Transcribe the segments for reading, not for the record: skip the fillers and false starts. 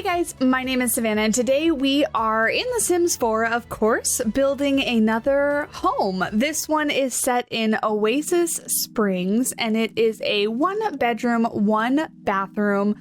Hey guys, my name is Savannah and today we are in The Sims 4, of course, building another home. This one is set in Oasis Springs and it is a 1-bedroom, 1-bathroom,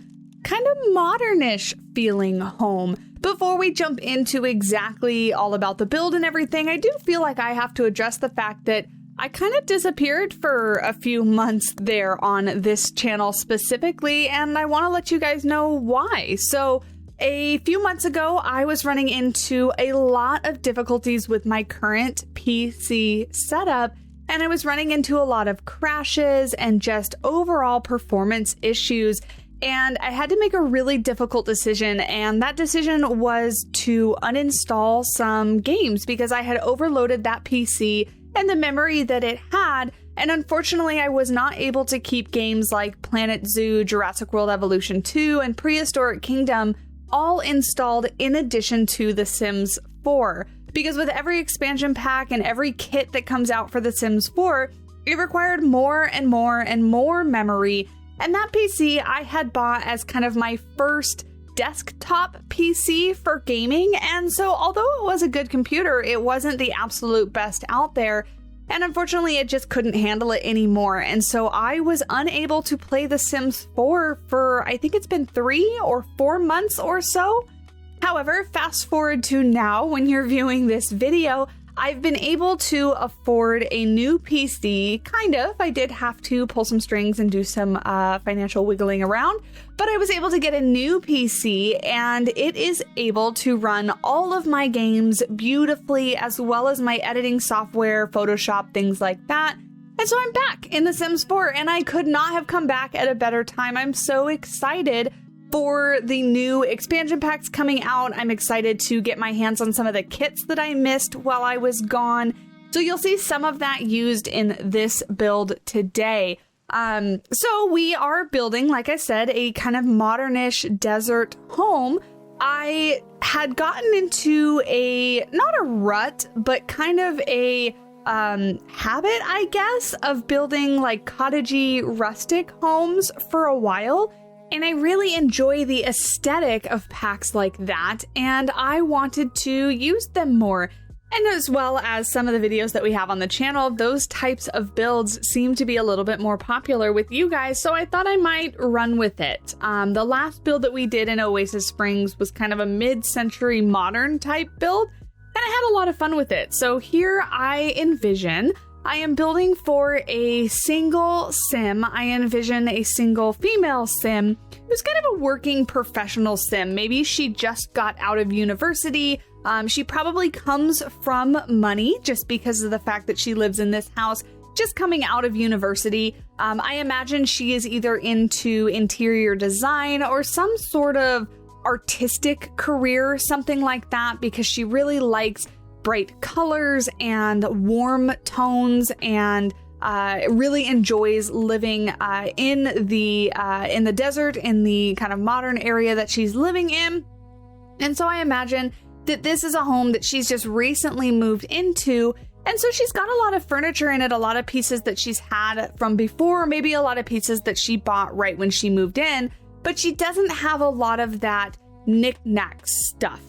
kind of modernish feeling home. Before we jump into exactly all about the build and everything, I do feel like I have to address the fact that I kind of disappeared for a few months there on this channel specifically, and I want to let you guys know why. So a few months ago, I was running into a lot of difficulties with my current PC setup, and I was running into a lot of crashes and just overall performance issues. And I had to make a really difficult decision, and that decision was to uninstall some games because I had overloaded that PC and the memory that it had, and unfortunately I was not able to keep games like Planet Zoo, Jurassic World Evolution 2, and Prehistoric Kingdom all installed in addition to The Sims 4. Because with every expansion pack and every kit that comes out for The Sims 4, it required more and more and more memory, and that PC I had bought as kind of my first desktop PC for gaming, and so although it was a good computer, it wasn't the absolute best out there, and unfortunately it just couldn't handle it anymore, and so I was unable to play The Sims 4 for I think it's been 3 or 4 months or so. However, fast forward to now when you're viewing this video, I've been able to afford a new PC, kind of. I did have to pull some strings and do some financial wiggling around, but I was able to get a new PC and it is able to run all of my games beautifully, as well as my editing software, Photoshop, things like that. And so I'm back in The Sims 4 and I could not have come back at a better time. I'm so excited for the new expansion packs coming out. I'm excited to get my hands on some of the kits that I missed while I was gone. So you'll see some of that used in this build today. So we are building, like I said, a kind of modernish desert home. I had gotten into not a rut, but kind of a habit, I guess, of building like cottagey rustic homes for a while. And I really enjoy the aesthetic of packs like that, and I wanted to use them more. And as well as some of the videos that we have on the channel, those types of builds seem to be a little bit more popular with you guys, so I thought I might run with it. The last build that we did in Oasis Springs was kind of a mid-century modern type build, and I had a lot of fun with it. So here I am building for a single sim. I envision a single female sim who's kind of a working professional sim. Maybe she just got out of university. She probably comes from money just because of the fact that she lives in this house, just coming out of university. I imagine she is either into interior design or some sort of artistic career, something like that, because she really likes bright colors and warm tones, and really enjoys living in the desert, in the kind of modern area that she's living in. And so I imagine that this is a home that she's just recently moved into, and so she's got a lot of furniture in it, a lot of pieces that she's had from before, maybe a lot of pieces that she bought right when she moved in, but she doesn't have a lot of that knick-knack stuff,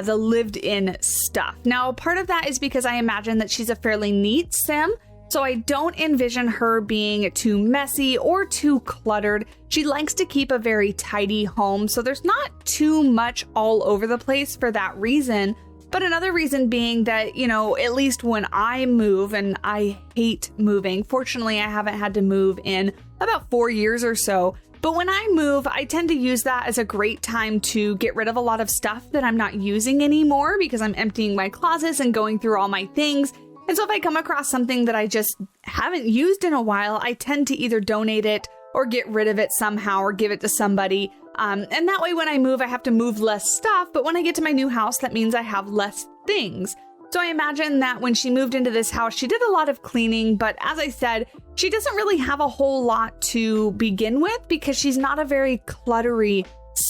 the lived-in stuff. Now, part of that is because I imagine that she's a fairly neat sim, so I don't envision her being too messy or too cluttered. She likes to keep a very tidy home, so there's not too much all over the place for that reason. But another reason being that, you know, at least when I move, and I hate moving, fortunately I haven't had to move in about 4 years or so, but when I move, I tend to use that as a great time to get rid of a lot of stuff that I'm not using anymore because I'm emptying my closets and going through all my things. And so if I come across something that I just haven't used in a while, I tend to either donate it or get rid of it somehow or give it to somebody. And that way when I move, I have to move less stuff. But when I get to my new house, that means I have less things. So I imagine that when she moved into this house, she did a lot of cleaning, but as I said, she doesn't really have a whole lot to begin with because she's not a very cluttery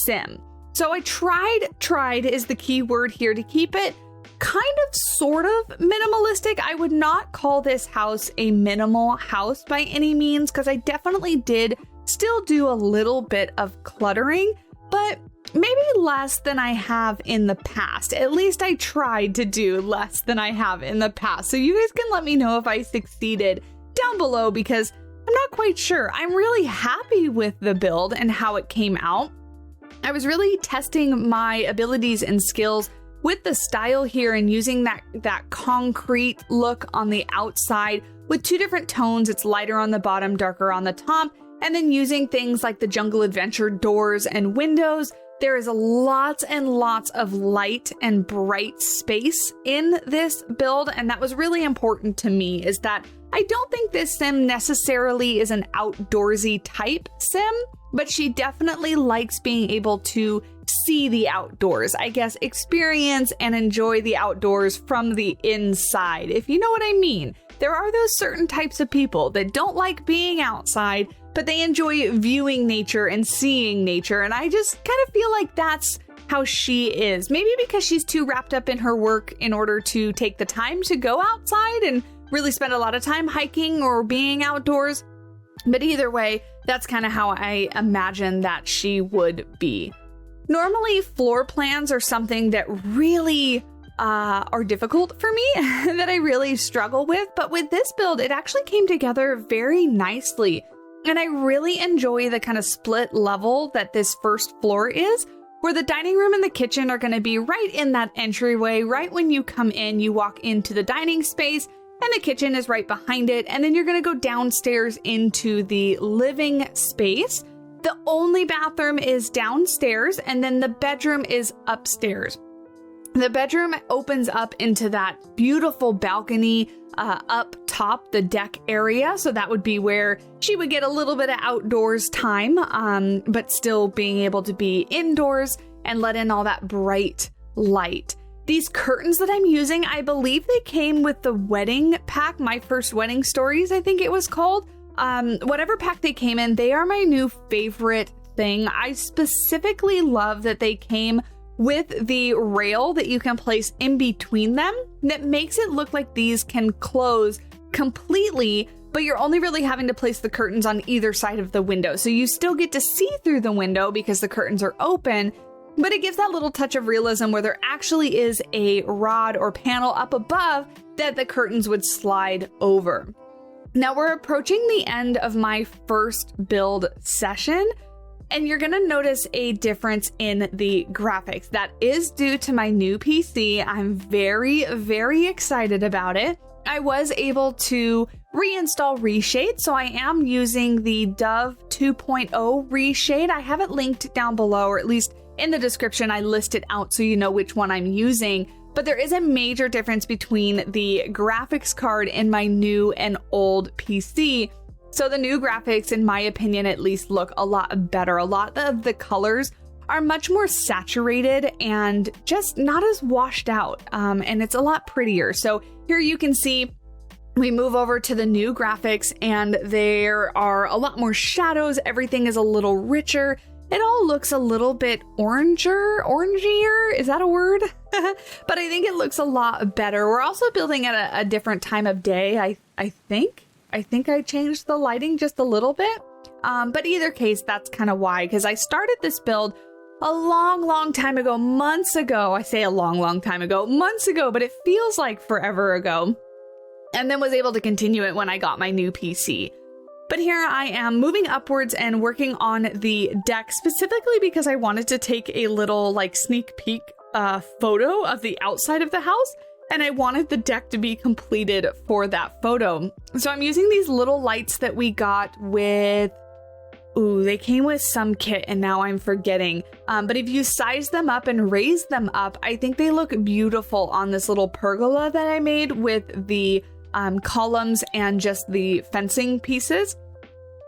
sim. So I tried is the key word here, to keep it kind of sort of minimalistic. I would not call this house a minimal house by any means, because I definitely did still do a little bit of cluttering, but maybe less than I have in the past. At least I tried to do less than I have in the past. So you guys can let me know if I succeeded down below, because I'm not quite sure. I'm really happy with the build and how it came out. I was really testing my abilities and skills with the style here and using that concrete look on the outside with two different tones. It's lighter on the bottom, darker on the top, and then using things like the Jungle Adventure doors and windows. There is lots and lots of light and bright space in this build, and that was really important to me, is that I don't think this sim necessarily is an outdoorsy type sim, but she definitely likes being able to see the outdoors, I guess, experience and enjoy the outdoors from the inside, if you know what I mean. There are those certain types of people that don't like being outside, but they enjoy viewing nature and seeing nature, and I just kind of feel like that's how she is. Maybe because she's too wrapped up in her work in order to take the time to go outside and really spend a lot of time hiking or being outdoors. But either way, that's kind of how I imagine that she would be. Normally, floor plans are something that really are difficult for me, that I really struggle with. But with this build, it actually came together very nicely. And I really enjoy the kind of split level that this first floor is, where the dining room and the kitchen are going to be right in that entryway. Right when you come in, you walk into the dining space, and the kitchen is right behind it. And then you're going to go downstairs into the living space. The only bathroom is downstairs, and then the bedroom is upstairs. The bedroom opens up into that beautiful balcony up top, the deck area. So that would be where she would get a little bit of outdoors time, but still being able to be indoors and let in all that bright light. These curtains that I'm using, I believe they came with the wedding pack, My First Wedding Stories, I think it was called. Whatever pack they came in, they are my new favorite thing. I specifically love that they came with the rail that you can place in between them that makes it look like these can close completely, but you're only really having to place the curtains on either side of the window. So you still get to see through the window because the curtains are open, but it gives that little touch of realism where there actually is a rod or panel up above that the curtains would slide over. Now we're approaching the end of my first build session, and you're gonna notice a difference in the graphics. That is due to my new PC. I'm very, very excited about it. I was able to reinstall Reshade, so I am using the Dove 2.0 Reshade. I have it linked down below, or at least in the description, I list it out so you know which one I'm using. But there is a major difference between the graphics card in my new and old PC. So the new graphics, in my opinion, at least look a lot better. A lot of the colors are much more saturated and just not as washed out. And it's a lot prettier. So here you can see we move over to the new graphics and there are a lot more shadows. Everything is a little richer. It all looks a little bit orangier, is that a word? But I think it looks a lot better. We're also building at a different time of day, I think. I think I changed the lighting just a little bit. But either case, that's kind of why, because I started this build a long time ago, months ago. I say a long time ago, months ago, but it feels like forever ago. And then was able to continue it when I got my new PC. But here I am moving upwards and working on the deck specifically because I wanted to take a little like sneak peek photo of the outside of the house. And I wanted the deck to be completed for that photo. So I'm using these little lights that we got with, they came with some kit and now I'm forgetting. But if you size them up and raise them up, I think they look beautiful on this little pergola that I made with the columns and just the fencing pieces.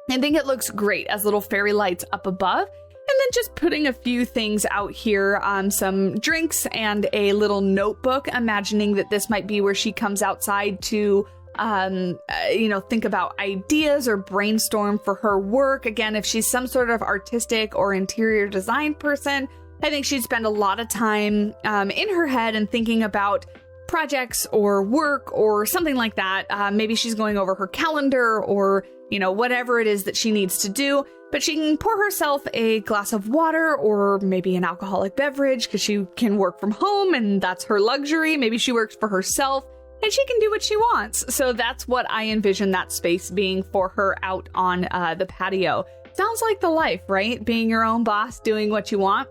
I think it looks great as little fairy lights up above. And then just putting a few things out here, some drinks and a little notebook, imagining that this might be where she comes outside to, think about ideas or brainstorm for her work. Again, if she's some sort of artistic or interior design person, I think she'd spend a lot of time in her head and thinking about projects or work or something like that. Maybe she's going over her calendar or, you know, whatever it is that she needs to do. But she can pour herself a glass of water or maybe an alcoholic beverage because she can work from home and that's her luxury. Maybe she works for herself and she can do what she wants. So that's what I envision that space being for her out on the patio. Sounds like the life, right? Being your own boss, doing what you want.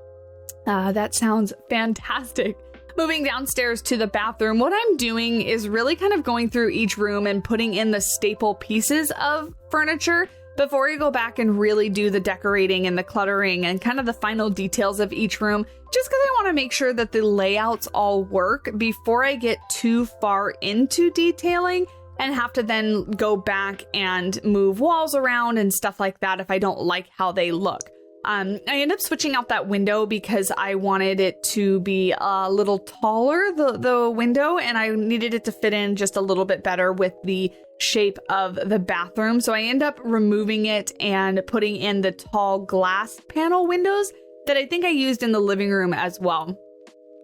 That sounds fantastic. Moving downstairs to the bathroom, what I'm doing is really kind of going through each room and putting in the staple pieces of furniture before I go back and really do the decorating and the cluttering and kind of the final details of each room, just because I want to make sure that the layouts all work before I get too far into detailing and have to then go back and move walls around and stuff like that if I don't like how they look. I end up switching out that window because I wanted it to be a little taller, the window, and I needed it to fit in just a little bit better with the shape of the bathroom. So I end up removing it and putting in the tall glass panel windows that I think I used in the living room as well.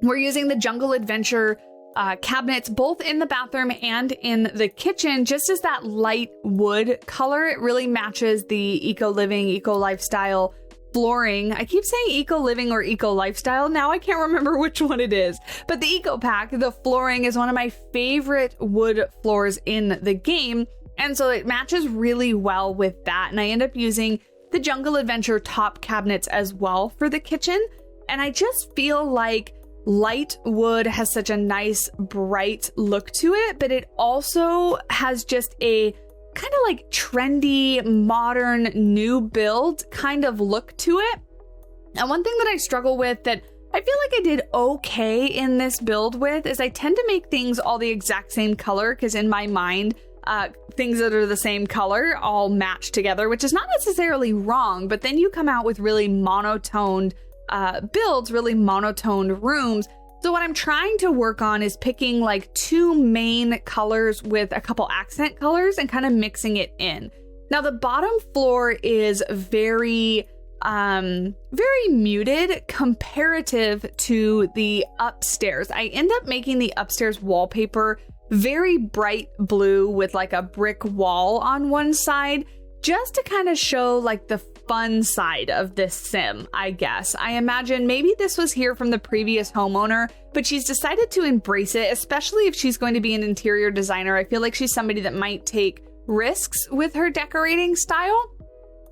We're using the Jungle Adventure cabinets both in the bathroom and in the kitchen, just as that light wood color. It really matches the eco living, eco lifestyle flooring. I keep saying eco living or eco lifestyle. Now I can't remember which one it is, but the eco pack, the flooring is one of my favorite wood floors in the game. And so it matches really well with that. And I end up using the Jungle Adventure top cabinets as well for the kitchen. And I just feel like light wood has such a nice bright look to it, but it also has just a kind of like trendy, modern, new build kind of look to it. And one thing that I struggle with that I feel like I did okay in this build with is I tend to make things all the exact same color because in my mind, things that are the same color all match together, which is not necessarily wrong, but then you come out with really monotoned builds, really monotoned rooms. So what I'm trying to work on is picking like two main colors with a couple accent colors and kind of mixing it in. Now the bottom floor is very muted comparative to the upstairs. I end up making the upstairs wallpaper very bright blue with like a brick wall on one side, just to kind of show like the fun side of this sim, I guess. I imagine maybe this was here from the previous homeowner, but she's decided to embrace it, especially if she's going to be an interior designer. I feel like she's somebody that might take risks with her decorating style.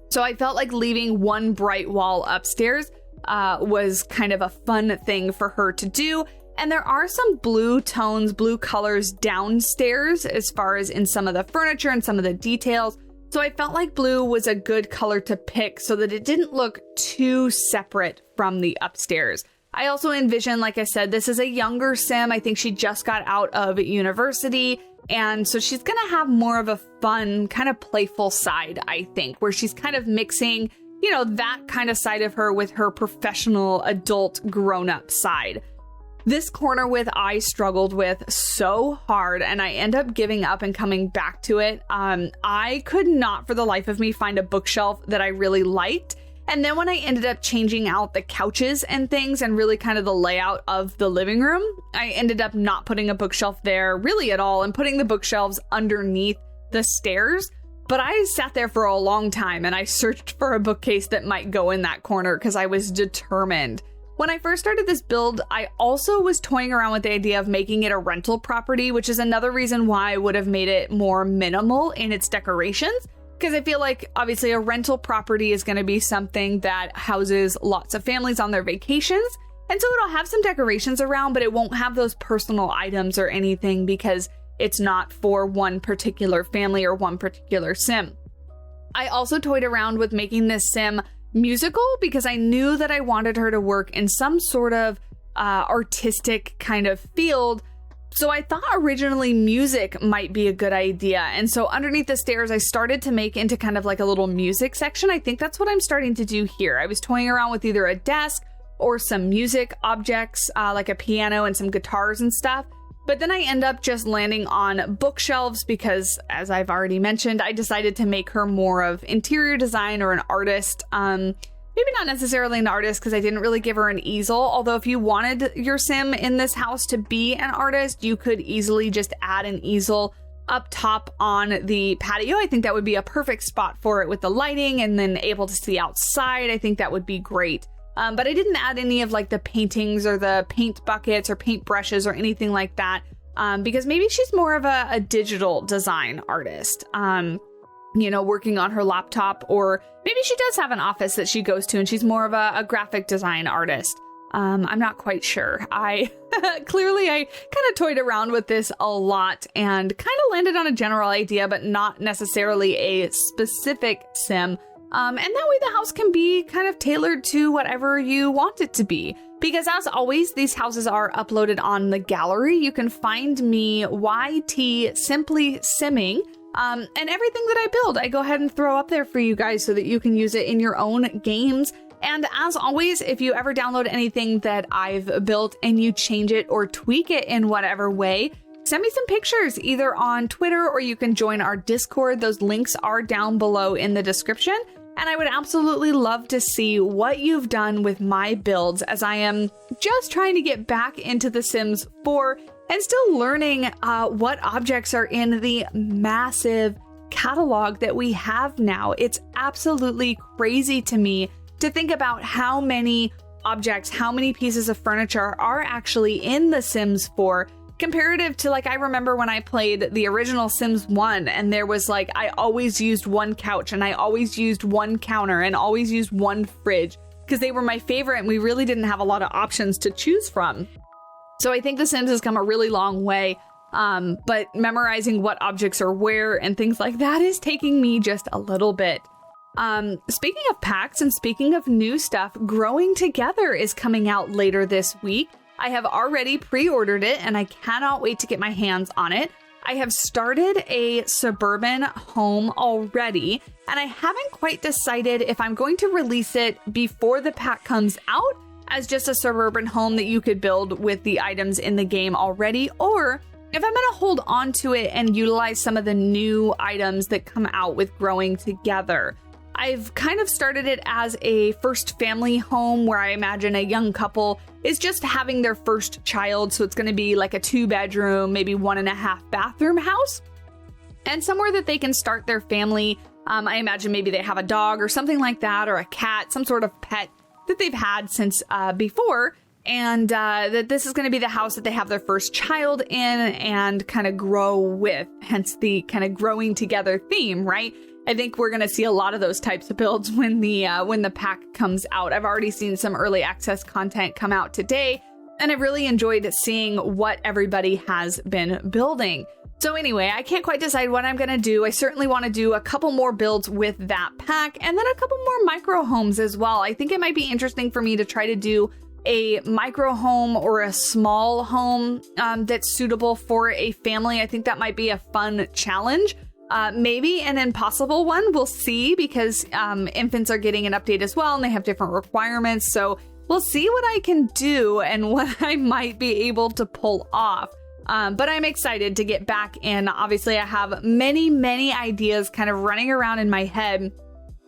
So I felt like leaving one bright wall upstairs was kind of a fun thing for her to do. And there are some blue tones, blue colors downstairs as far as in some of the furniture and some of the details. So I felt like blue was a good color to pick so that it didn't look too separate from the upstairs. I also envision, like I said, this is a younger sim. I think she just got out of university. And so she's going to have more of a fun, kind of playful side, I think, where she's kind of mixing, you know, that kind of side of her with her professional, adult, grown-up side. This corner width I struggled with so hard, and I end up giving up and coming back to it. I could not for the life of me find a bookshelf that I really liked. And then when I ended up changing out the couches and things and really kind of the layout of the living room, I ended up not putting a bookshelf there really at all and putting the bookshelves underneath the stairs. But I sat there for a long time and I searched for a bookcase that might go in that corner because I was determined. When I first started this build, I also was toying around with the idea of making it a rental property, which is another reason why I would have made it more minimal in its decorations. Because I feel like obviously a rental property is going to be something that houses lots of families on their vacations. And so it'll have some decorations around, but it won't have those personal items or anything because it's not for one particular family or one particular sim. I also toyed around with making this sim musical because I knew that I wanted her to work in some sort of artistic kind of field. So I thought originally music might be a good idea. And so underneath the stairs, I started to make into kind of like a little music section. I think that's what I'm starting to do here. I was toying around with either a desk or some music objects, like a piano and some guitars and stuff. But then I end up just landing on bookshelves because, as I've already mentioned, I decided to make her more of interior design or an artist. Maybe maybe not necessarily an artist because I didn't really give her an easel. Although if you wanted your sim in this house to be an artist, you could easily just add an easel up top on the patio. I think that would be a perfect spot for it with the lighting and then able to see outside. I think that would be great. But I didn't add any of like the paintings or the paint buckets or paint brushes or anything like that because maybe she's more of a digital design artist, working on her laptop, or maybe she does have an office that she goes to and she's more of a graphic design artist. I'm not quite sure. I kind of toyed around with this a lot and kind of landed on a general idea, but not necessarily a specific sim. And that way the house can be kind of tailored to whatever you want it to be. Because as always, these houses are uploaded on the gallery. You can find me YTSimplySimming. And everything that I build, I go ahead and throw up there for you guys so that you can use it in your own games. And as always, if you ever download anything that I've built and you change it or tweak it in whatever way, send me some pictures either on Twitter or you can join our Discord. Those links are down below in the description. And I would absolutely love to see what you've done with my builds, as I am just trying to get back into The Sims 4 and still learning what objects are in the massive catalog that we have now. It's absolutely crazy to me to think about how many objects, how many pieces of furniture are actually in The Sims 4 comparative to, like, I remember when I played the original Sims 1 and there was like, I always used one couch and I always used one counter and always used one fridge because they were my favorite and we really didn't have a lot of options to choose from. So I think The Sims has come a really long way, but memorizing what objects are where and things like that is taking me just a little bit. Speaking of packs and speaking of new stuff, Growing Together is coming out later this week. I have already pre-ordered it and I cannot wait to get my hands on it. I have started a suburban home already and I haven't quite decided if I'm going to release it before the pack comes out as just a suburban home that you could build with the items in the game already, or if I'm going to hold on to it and utilize some of the new items that come out with Growing Together. I've kind of started it as a first family home where I imagine a young couple is just having their first child. So it's going to be like a 2-bedroom, maybe 1.5 bathroom house and somewhere that they can start their family. I imagine maybe they have a dog or something like that, or a cat, some sort of pet that they've had since before. And that this is going to be the house that they have their first child in and kind of grow with, hence the kind of growing together theme, right? I think we're going to see a lot of those types of builds when the pack comes out. I've already seen some early access content come out today, and I've really enjoyed seeing what everybody has been building. So anyway, I can't quite decide what I'm going to do. I certainly want to do a couple more builds with that pack and then a couple more micro homes as well. I think it might be interesting for me to try to do a micro home or a small home that's suitable for a family. I think that might be a fun challenge. Maybe an impossible one. We'll see, because infants are getting an update as well and they have different requirements. So we'll see what I can do and what I might be able to pull off. But I'm excited to get back in. Obviously, I have many ideas kind of running around in my head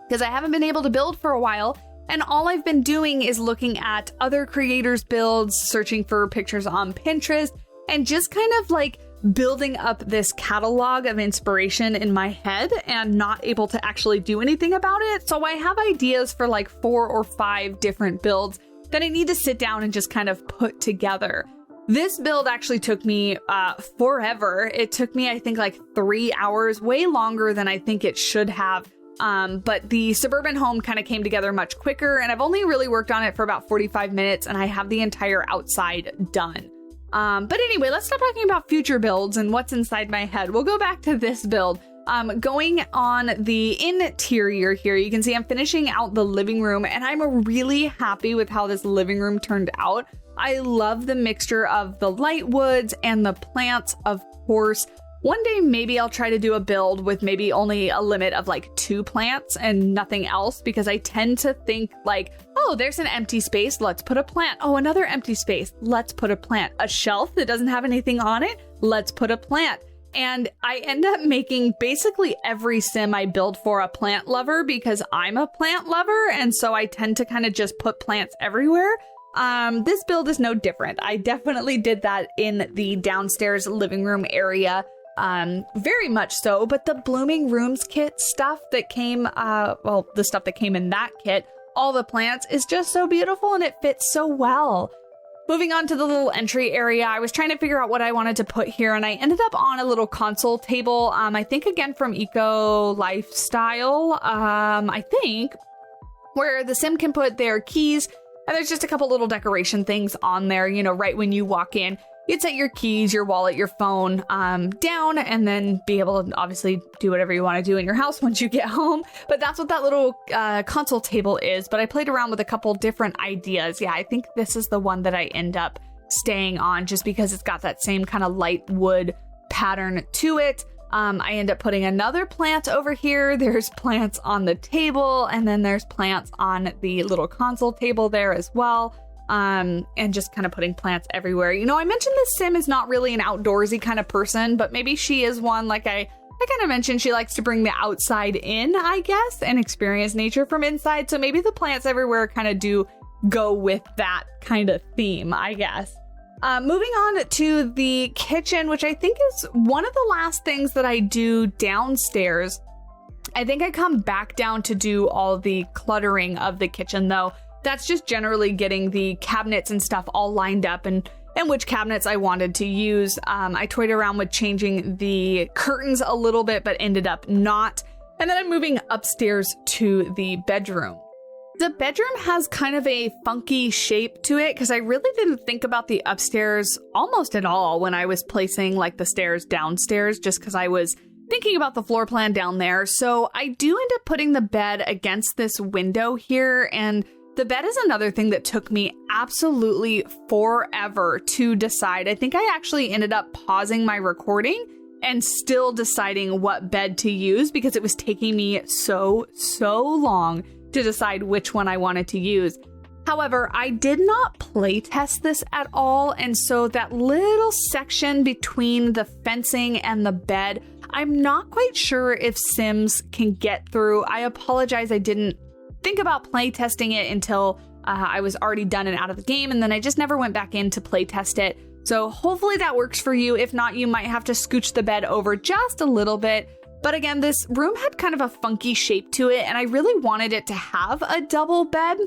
because I haven't been able to build for a while. And all I've been doing is looking at other creators' builds, searching for pictures on Pinterest, and just kind of like building up this catalog of inspiration in my head and not able to actually do anything about it. So I have ideas for like 4 or 5 different builds that I need to sit down and just kind of put together. This build actually took me forever. It took me, I think, like 3 hours, way longer than I think it should have. But the suburban home kind of came together much quicker, and I've only really worked on it for about 45 minutes and I have the entire outside done. But anyway, let's stop talking about future builds and what's inside my head. We'll go back to this build. Going on the interior here, you can see I'm finishing out the living room and I'm really happy with how this living room turned out. I love the mixture of the light woods and the plants, of course. One day, maybe I'll try to do a build with maybe only a limit of like 2 plants and nothing else, because I tend to think like, oh, there's an empty space, let's put a plant. Oh, another empty space, let's put a plant. A shelf that doesn't have anything on it, let's put a plant. And I end up making basically every sim I build for a plant lover because I'm a plant lover. And so I tend to kind of just put plants everywhere. This build is no different. I definitely did that in the downstairs living room area. Very much so. But the Blooming Rooms kit stuff that came, the stuff that came in that kit, all the plants is just so beautiful and it fits so well. Moving on to the little entry area, I was trying to figure out what I wanted to put here, and I ended up on a little console table, I think again from Eco Lifestyle, where the sim can put their keys, and there's just a couple little decoration things on there, you know, right when you walk in. You'd set your keys, your wallet, your phone down, and then be able to obviously do whatever you want to do in your house once you get home. But that's what that little console table is. But I played around with a couple different ideas. Yeah, I think this is the one that I end up staying on just because it's got that same kind of light wood pattern to it. I end up putting another plant over here. There's plants on the table, and then there's plants on the little console table there as well. And just kind of putting plants everywhere. You know, I mentioned this sim is not really an outdoorsy kind of person, but maybe she is one. Like I kind of mentioned, she likes to bring the outside in, I guess, and experience nature from inside. So maybe the plants everywhere kind of do go with that kind of theme, I guess. Moving on to the kitchen, which I think is one of the last things that I do downstairs. I think I come back down to do all the cluttering of the kitchen, though. That's just generally getting the cabinets and stuff all lined up and which cabinets I wanted to use. I toyed around with changing the curtains a little bit, but ended up not. And then I'm moving upstairs to the bedroom. The bedroom has kind of a funky shape to it because I really didn't think about the upstairs almost at all when I was placing like the stairs downstairs, just because I was thinking about the floor plan down there. So I do end up putting the bed against this window here, and the bed is another thing that took me absolutely forever to decide. I think I actually ended up pausing my recording and still deciding what bed to use because it was taking me so long to decide which one I wanted to use. However, I did not play test this at all, and so that little section between the fencing and the bed, I'm not quite sure if Sims can get through. I apologize, I didn't think about play testing it until I was already done and out of the game, and then I just never went back in to play test it. So hopefully that works for you. If not, you might have to scooch the bed over just a little bit. But again, this room had kind of a funky shape to it, and I really wanted it to have a double bed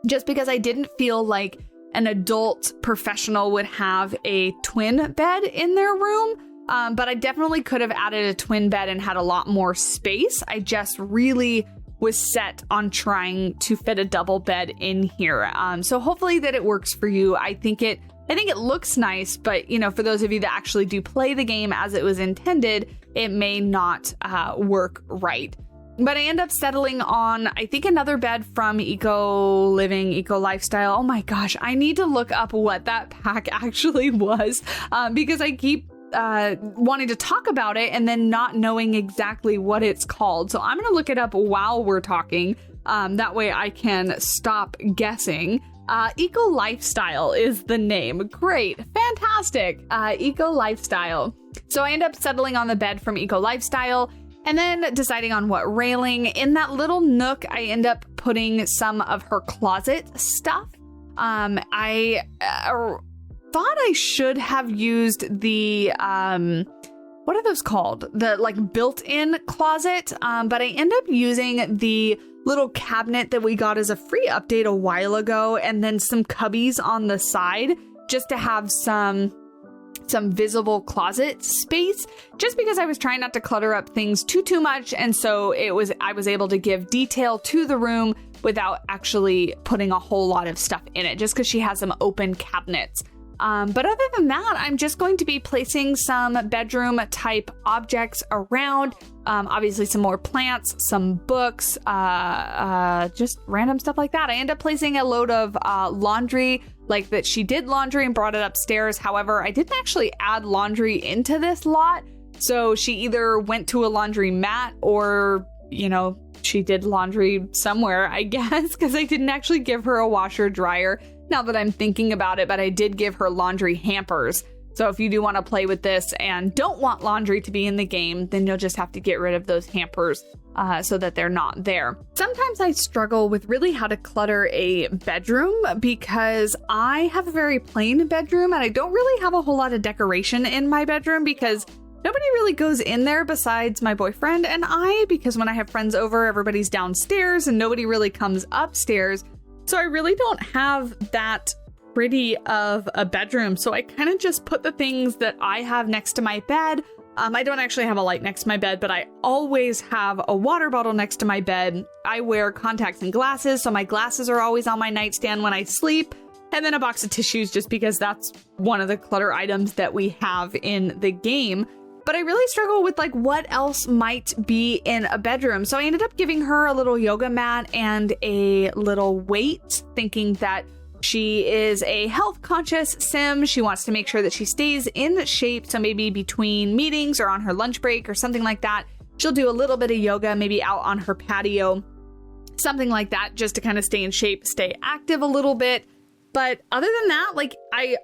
just because I didn't feel like an adult professional would have a twin bed in their room. But I definitely could have added a twin bed and had a lot more space. I just really was set on trying to fit a double bed in here. So hopefully that it works for you. I think it looks nice, but you know, for those of you that actually do play the game as it was intended, it may not work right. But I end up settling on, I think, another bed from Eco Living, Eco Lifestyle. Oh my gosh, I need to look up what that pack actually was because I keep wanting to talk about it and then not knowing exactly what it's called. So I'm going to look it up while we're talking. That way I can stop guessing. Eco Lifestyle is the name. Great. Fantastic. Eco Lifestyle. So I end up settling on the bed from Eco Lifestyle and then deciding on what railing. In that little nook, I end up putting some of her closet stuff. I thought I should have used the, what are those called? The like built-in closet. But I end up using the little cabinet that we got as a free update a while ago, and then some cubbies on the side just to have some visible closet space, just because I was trying not to clutter up things too much. And so I was able to give detail to the room without actually putting a whole lot of stuff in it, just because she has some open cabinets. But other than that, I'm just going to be placing some bedroom type objects around. Obviously some more plants, some books, just random stuff like that. I end up placing a load of laundry, like that she did laundry and brought it upstairs. However, I didn't actually add laundry into this lot. So she either went to a laundry mat or, you know, she did laundry somewhere, I guess, because I didn't actually give her a washer dryer now that I'm thinking about it, but I did give her laundry hampers. So if you do want to play with this and don't want laundry to be in the game, then you'll just have to get rid of those hampers so that they're not there. Sometimes I struggle with really how to clutter a bedroom because I have a very plain bedroom and I don't really have a whole lot of decoration in my bedroom because nobody really goes in there besides my boyfriend and I, because when I have friends over, everybody's downstairs and nobody really comes upstairs. So I really don't have that pretty of a bedroom. So I kind of just put the things that I have next to my bed. I don't actually have a light next to my bed, but I always have a water bottle next to my bed. I wear contacts and glasses, so my glasses are always on my nightstand when I sleep. And then a box of tissues, just because that's one of the clutter items that we have in the game. But I really struggle with like what else might be in a bedroom. So I ended up giving her a little yoga mat and a little weight, thinking that she is a health conscious sim. She wants to make sure that she stays in shape. So maybe between meetings or on her lunch break or something like that, she'll do a little bit of yoga, maybe out on her patio, something like that, just to kind of stay in shape, stay active a little bit. But other than that, like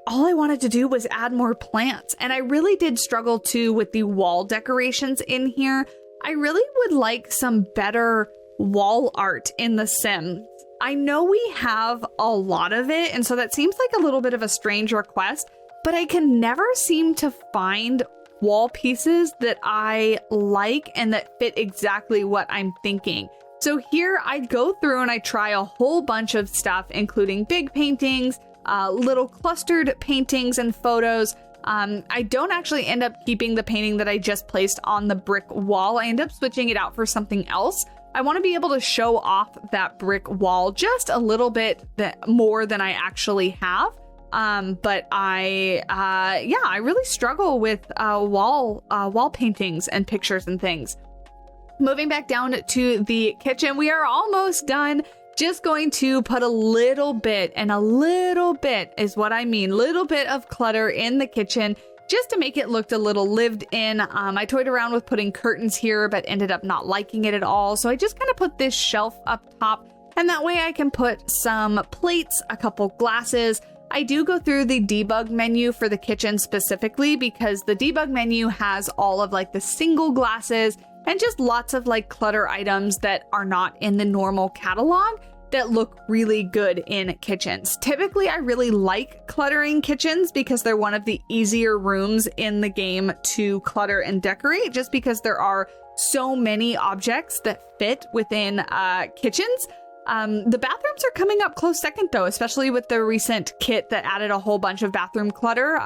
all I wanted to do was add more plants. And I really did struggle too with the wall decorations in here. I really would like some better wall art in the Sims. I know we have a lot of it, and so that seems like a little bit of a strange request, but I can never seem to find wall pieces that I like and that fit exactly what I'm thinking. So here I go through and I try a whole bunch of stuff, including big paintings, little clustered paintings and photos. I don't actually end up keeping the painting that I just placed on the brick wall. I end up switching it out for something else. I want to be able to show off that brick wall just a little bit more than I actually have. But I really struggle with wall paintings and pictures and things. Moving back down to the kitchen, we are almost done. Just going to put a little bit, and a little bit is what I mean, little bit of clutter in the kitchen, just to make it look a little lived in. I toyed around with putting curtains here, but ended up not liking it at all. So I just kind of put this shelf up top, and that way I can put some plates, a couple glasses. I do go through the debug menu for the kitchen specifically because the debug menu has all of like the single glasses and just lots of like clutter items that are not in the normal catalog that look really good in kitchens. Typically, I really like cluttering kitchens because they're one of the easier rooms in the game to clutter and decorate, just because there are so many objects that fit within kitchens. The bathrooms are coming up close second though, especially with the recent kit that added a whole bunch of bathroom clutter.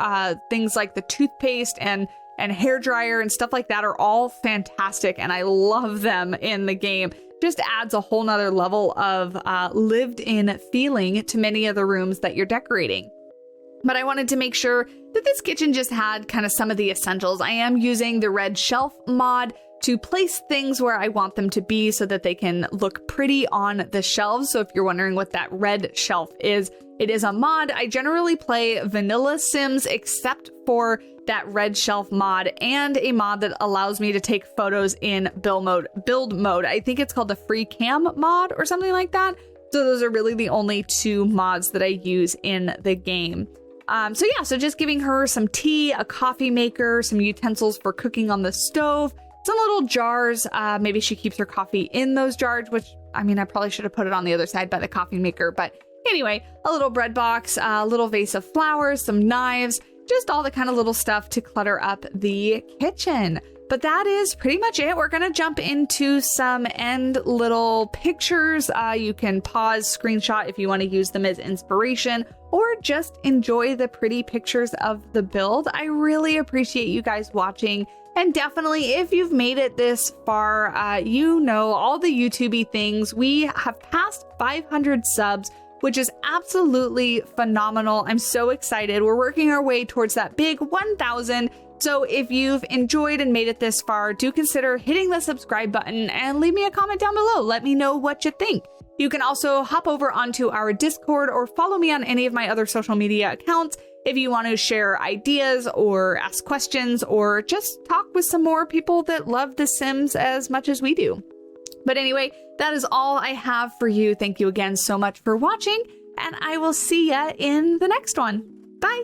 Things like the toothpaste and hair dryer and stuff like that are all fantastic, and I love them in the game. Just adds a whole nother level of lived in feeling to many of the rooms that you're decorating. But I wanted to make sure that this kitchen just had kind of some of the essentials. I am using the red shelf mod to place things where I want them to be so that they can look pretty on the shelves. So if you're wondering what that red shelf is, it is a mod. I generally play vanilla Sims except for that red shelf mod and a mod that allows me to take photos in build mode. I think it's called the free cam mod or something like that. So those are really the only two mods that I use in the game. So just giving her some tea, a coffee maker, some utensils for cooking on the stove, some little jars. Maybe she keeps her coffee in those jars, which I probably should have put it on the other side by the coffee maker. But anyway, a little bread box, a little vase of flowers, some knives, just all the kind of little stuff to clutter up the kitchen. But that is pretty much it. We're going to jump into some end little pictures. You can pause, screenshot if you want to use them as inspiration, or just enjoy the pretty pictures of the build. I really appreciate you guys watching. And definitely, if you've made it this far, you know all the YouTube-y things. We have passed 500 subs, which is absolutely phenomenal. I'm so excited. We're working our way towards that big 1,000. So if you've enjoyed and made it this far, do consider hitting the subscribe button and leave me a comment down below. Let me know what you think. You can also hop over onto our Discord or follow me on any of my other social media accounts if you want to share ideas or ask questions or just talk with some more people that love The Sims as much as we do. But anyway, that is all I have for you. Thank you again so much for watching, and I will see ya in the next one. Bye!